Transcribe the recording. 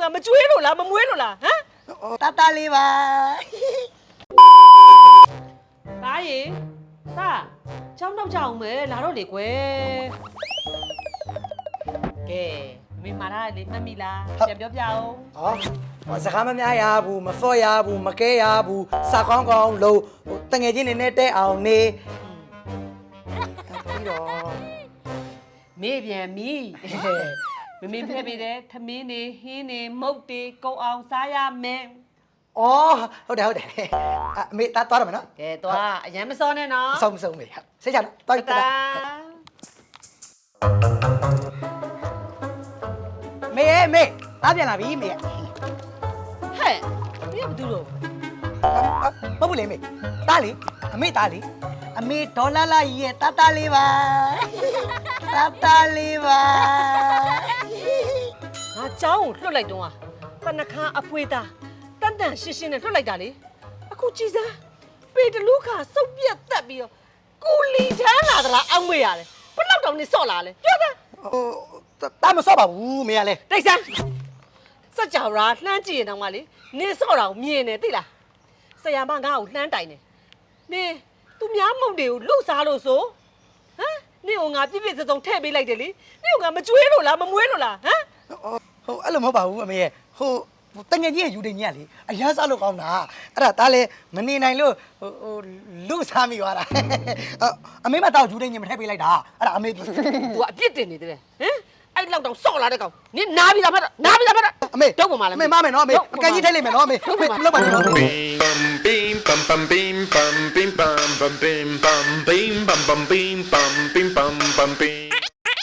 ကမကျွေးလို့လားမမွေးလို့လားဟမ် တလေးပါသားရေသားချောင်းတော့ချအောင်ပဲလာတော့လေကွယ်ကဲမင်းမာရလေးမှတ်မိလားပြန်ပြောပြအောင်ဟောစကားမများရဘူးမစော့ရဘူးမကဲရဘူးစာကောင်းကောင်းလို့တငယ်ချင်းနေနဲ့တဲ့အောင်နေပြီးတော့မေ့ပြန်ပြီမမင်းဖဲ့ပေးတယ်သမင်းနေဟင်းနေမုတ်တေကုံအောင်စားရမယ်အော်ဟုတ်တယ်အမေသွားရမယ်နော်ကဲသွားအရင်မစောနဲ့နော်မဆုံးမေစိတ်ချတော့တာမေသားပြန်လာပြီမေဟဲ့မင်းကဘာလို့မဟုတ်ဘူးလေမေသားလေအမေသားလေအမေဒေါ်လာလာရဲ့တလေးပါတလေးပါငါเจ้าကိုလွတ်လိုက်တော့တနခါအဖွေးသားတန်တန်ရှင်းရှင်းနဲ့လွတ်လိုက်တာလေအခုကြည်စမ်းပေတလူခါစုပ်ပြတ်တက်ပြီးတော့ကိုလီချမ်းလာသလားအောက်မေ့ရတယ်ဘယ်လောက်တောင်နေစော့လာလဲပြောစမ်းတာမစော့ပါဘူးမေကလည်းတိတ်စမ်းစက်ကြော်ရာလှမ်းကြည့်ရင်တော့မလေးနေစော့တာကိုမြင်နေသိလားဆရာမငါ့ကိုလှမ်းတိုင်နေနေသူများမုတ်တွေကိုလှုပ်စားလို့ဆိုဟမ်နေကငါပြည့်ပြည့်စုံစုံထည့်ပေးလိုက်တယ်လေနေကငါမကျွေးလို့လားမမွေးလို့လားဟမ်ဟုတ်အဲ့လိုမဟုတ်ပါဘူးအမေရဲ့ဟိုတငယ်ကြီးရဲ့ယူတင်ကြီးကလေအရန်စားလို့ကောင်းတာအဲ့ဒါသားလည်းမနေနိုင်လို့ဟိုလူစားမိသွားတာအမေမတော့ယူတင်ကြီးမထည့်ပေးလိုက်တာအဲ့ဒါအမေသူကအပြစ်တင်နေတယ်ဟမ်အဲ့လောက်တော့စော့လာတဲ့ကောင်နင်နားပြီးသားဖတ်နားပြီးသားဖတ်အမေတော့ပုံမလားအမေမမယ်နော်အမေအကန်ကြီးထိုက်လိုက်မယ်နော်အမေလောက်ပါနော် bim bam bam bim bam bim bam bam bim bam bim bam bam bim bam bim bam bam bim